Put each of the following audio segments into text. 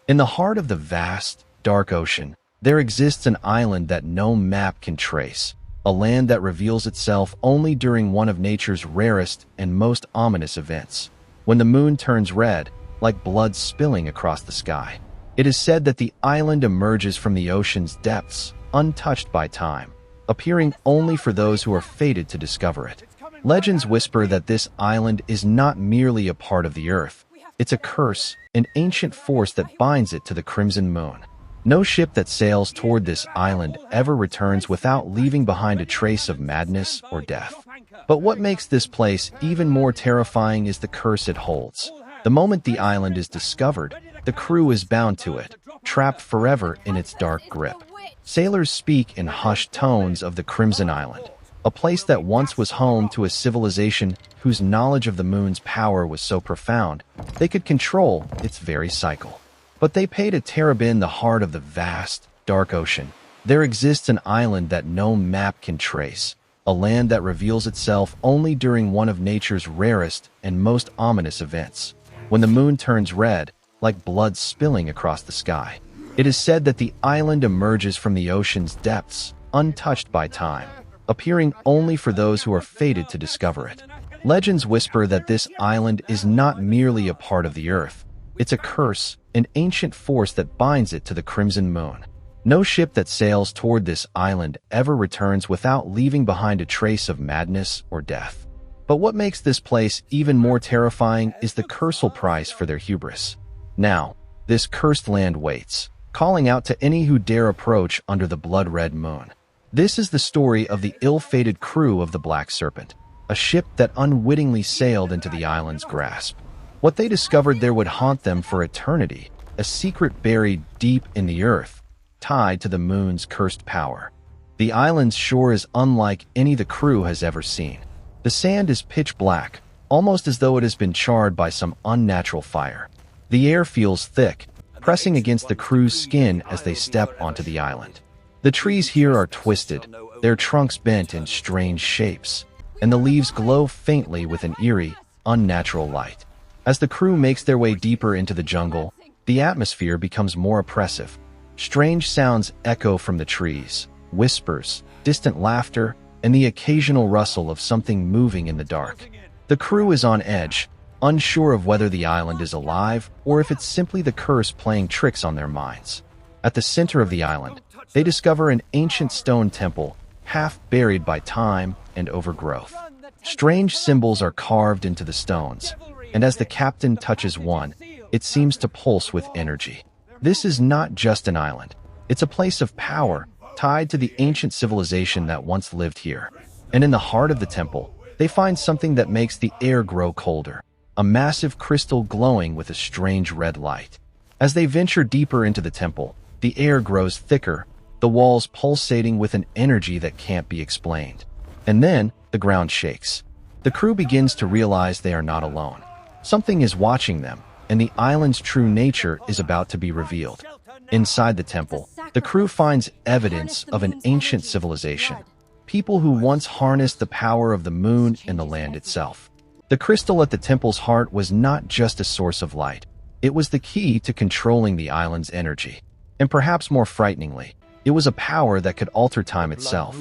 In the heart of the vast, dark ocean, there exists an island that no map can trace, a land that reveals itself only during one of nature's rarest and most ominous events, when the moon turns red, like blood spilling across the sky. It is said that the island emerges from the ocean's depths, untouched by time, appearing only for those who are fated to discover it. Legends whisper that this island is not merely a part of the earth. It's a curse, an ancient force that binds it to the crimson moon. No ship that sails toward this island ever returns without leaving behind a trace of madness or death. But what makes this place even more terrifying is the curse it holds. The moment the island is discovered, the crew is bound to it, trapped forever in its dark grip. Sailors speak in hushed tones of the Crimson Island, a place that once was home to a civilization whose knowledge of the moon's power was so profound they could control its very cycle. But they pay to Terabin in the heart of the vast, dark ocean. There exists an island that no map can trace, a land that reveals itself only during one of nature's rarest and most ominous events, when the moon turns red, like blood spilling across the sky. It is said that the island emerges from the ocean's depths, untouched by time, appearing only for those who are fated to discover it. Legends whisper that this island is not merely a part of the earth. It's a curse, an ancient force that binds it to the crimson moon. No ship that sails toward this island ever returns without leaving behind a trace of madness or death. But what makes this place even more terrifying is the cursal price for their hubris. Now, this cursed land waits, calling out to any who dare approach under the blood-red moon. This is the story of the ill-fated crew of the Black Serpent, a ship that unwittingly sailed into the island's grasp. What they discovered there would haunt them for eternity, a secret buried deep in the earth, tied to the moon's cursed power. The island's shore is unlike any the crew has ever seen. The sand is pitch black, almost as though it has been charred by some unnatural fire. The air feels thick, pressing against the crew's skin as they step onto the island. The trees here are twisted, their trunks bent in strange shapes, and the leaves glow faintly with an eerie, unnatural light. As the crew makes their way deeper into the jungle, the atmosphere becomes more oppressive. Strange sounds echo from the trees, whispers, distant laughter, and the occasional rustle of something moving in the dark. The crew is on edge, unsure of whether the island is alive or if it's simply the curse playing tricks on their minds. At the center of the island, they discover an ancient stone temple, half buried by time and overgrowth. Strange symbols are carved into the stones, and as the captain touches one, it seems to pulse with energy. This is not just an island. It's a place of power, tied to the ancient civilization that once lived here. And in the heart of the temple, they find something that makes the air grow colder, a massive crystal glowing with a strange red light. As they venture deeper into the temple, the air grows thicker, the walls pulsating with an energy that can't be explained. And then, the ground shakes. The crew begins to realize they are not alone. Something is watching them, and the island's true nature is about to be revealed. Inside the temple, the crew finds evidence of an ancient civilization, people who once harnessed the power of the moon and the land itself. The crystal at the temple's heart was not just a source of light. It was the key to controlling the island's energy. And perhaps more frighteningly, it was a power that could alter time itself.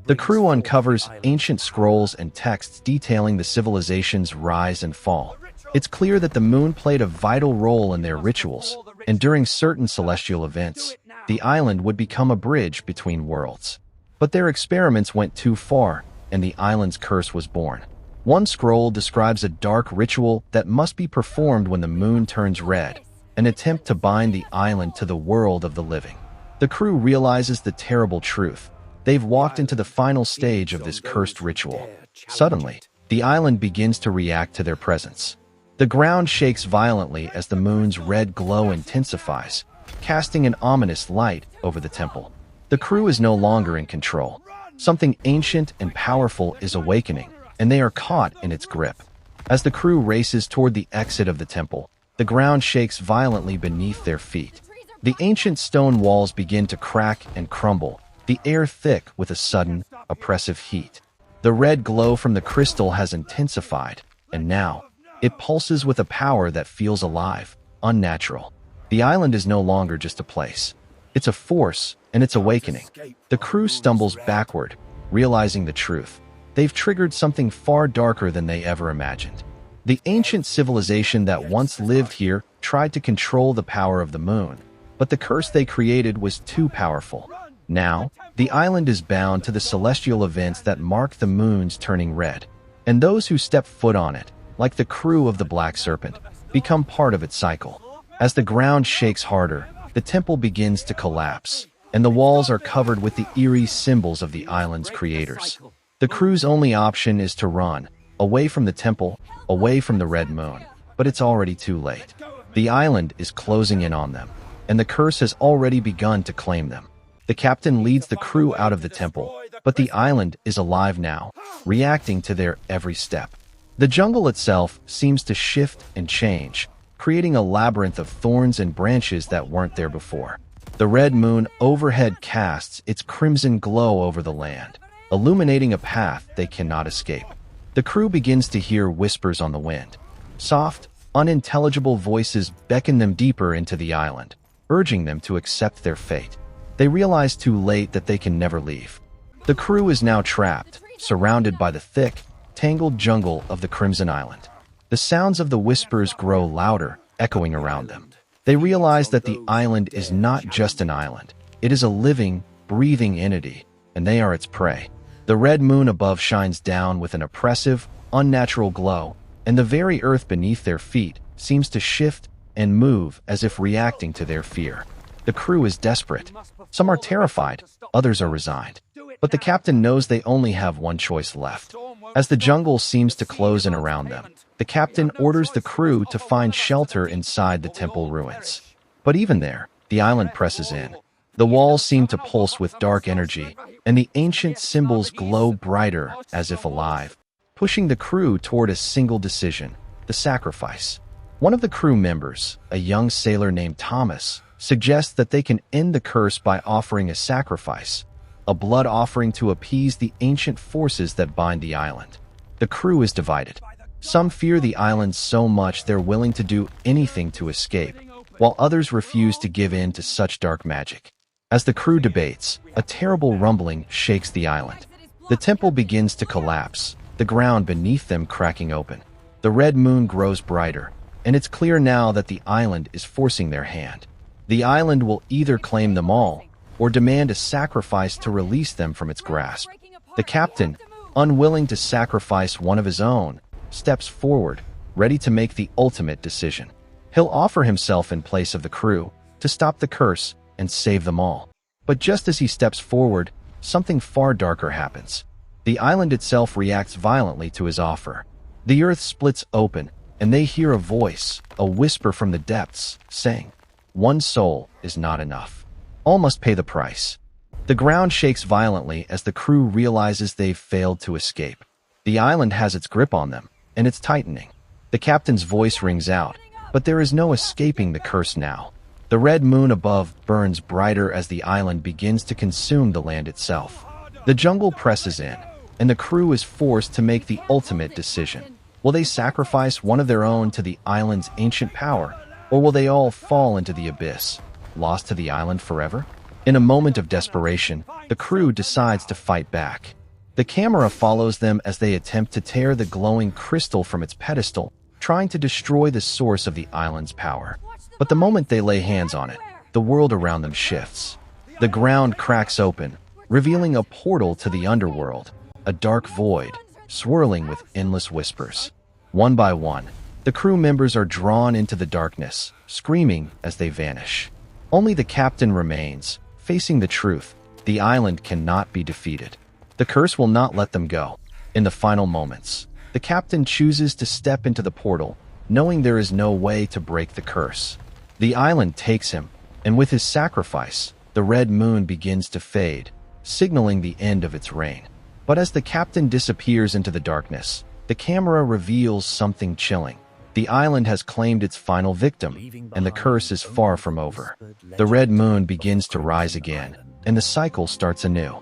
The crew uncovers ancient scrolls and texts detailing the civilization's rise and fall. It's clear that the moon played a vital role in their rituals, and during certain celestial events, the island would become a bridge between worlds. But their experiments went too far, and the island's curse was born. One scroll describes a dark ritual that must be performed when the moon turns red, an attempt to bind the island to the world of the living. The crew realizes the terrible truth. They've walked into the final stage of this cursed ritual. Suddenly, the island begins to react to their presence. The ground shakes violently as the moon's red glow intensifies, casting an ominous light over the temple. The crew is no longer in control. Something ancient and powerful is awakening, and they are caught in its grip. As the crew races toward the exit of the temple, the ground shakes violently beneath their feet. The ancient stone walls begin to crack and crumble, the air thick with a sudden, oppressive heat. The red glow from the crystal has intensified, and now, it pulses with a power that feels alive, unnatural. The island is no longer just a place. It's a force, and it's awakening. The crew stumbles backward, realizing the truth. They've triggered something far darker than they ever imagined. The ancient civilization that once lived here tried to control the power of the moon, but the curse they created was too powerful. Now, the island is bound to the celestial events that mark the moon's turning red, and those who step foot on it, like the crew of the Black Serpent, become part of its cycle. As the ground shakes harder, the temple begins to collapse, and the walls are covered with the eerie symbols of the island's creators. The crew's only option is to run, away from the temple, away from the red moon, but it's already too late. The island is closing in on them, and the curse has already begun to claim them. The captain leads the crew out of the temple, but the island is alive now, reacting to their every step. The jungle itself seems to shift and change, creating a labyrinth of thorns and branches that weren't there before. The red moon overhead casts its crimson glow over the land, illuminating a path they cannot escape. The crew begins to hear whispers on the wind. Soft, unintelligible voices beckon them deeper into the island, urging them to accept their fate. They realize too late that they can never leave. The crew is now trapped, surrounded by the thick, tangled jungle of the Crimson Island. The sounds of the whispers grow louder, echoing around them. They realize that the island is not just an island. It is a living, breathing entity, and they are its prey. The red moon above shines down with an oppressive, unnatural glow, and the very earth beneath their feet seems to shift and move as if reacting to their fear. The crew is desperate. Some are terrified, others are resigned. But the captain knows they only have one choice left. As the jungle seems to close in around them, the captain orders the crew to find shelter inside the temple ruins. But even there, the island presses in. The walls seem to pulse with dark energy, and the ancient symbols glow brighter as if alive, pushing the crew toward a single decision: the sacrifice. One of the crew members, a young sailor named Thomas, suggests that they can end the curse by offering a sacrifice, a blood offering to appease the ancient forces that bind the island. The crew is divided. Some fear the island so much they're willing to do anything to escape, while others refuse to give in to such dark magic. As the crew debates, a terrible rumbling shakes the island. The temple begins to collapse, the ground beneath them cracking open. The red moon grows brighter, and it's clear now that the island is forcing their hand. The island will either claim them all, or demand a sacrifice to release them from its grasp. The captain, unwilling to sacrifice one of his own, steps forward, ready to make the ultimate decision. He'll offer himself in place of the crew, to stop the curse and save them all. But just as he steps forward, something far darker happens. The island itself reacts violently to his offer. The earth splits open, and they hear a voice, a whisper from the depths, saying, "One soul is not enough. All must pay the price." The ground shakes violently as the crew realizes they've failed to escape. The island has its grip on them, and it's tightening. The captain's voice rings out, but there is no escaping the curse now. The red moon above burns brighter as the island begins to consume the land itself. The jungle presses in, and the crew is forced to make the ultimate decision. Will they sacrifice one of their own to the island's ancient power, or will they all fall into the abyss, lost to the island forever? In a moment of desperation, the crew decides to fight back. The camera follows them as they attempt to tear the glowing crystal from its pedestal, trying to destroy the source of the island's power. But the moment they lay hands on it, the world around them shifts. The ground cracks open, revealing a portal to the underworld, a dark void, swirling with endless whispers. One by one, the crew members are drawn into the darkness, screaming as they vanish. Only the captain remains, facing the truth. The island cannot be defeated. The curse will not let them go. In the final moments, the captain chooses to step into the portal, knowing there is no way to break the curse. The island takes him, and with his sacrifice, the red moon begins to fade, signaling the end of its reign. But as the captain disappears into the darkness, the camera reveals something chilling. The island has claimed its final victim, and the curse is far from over. The red moon begins to rise again, and the cycle starts anew.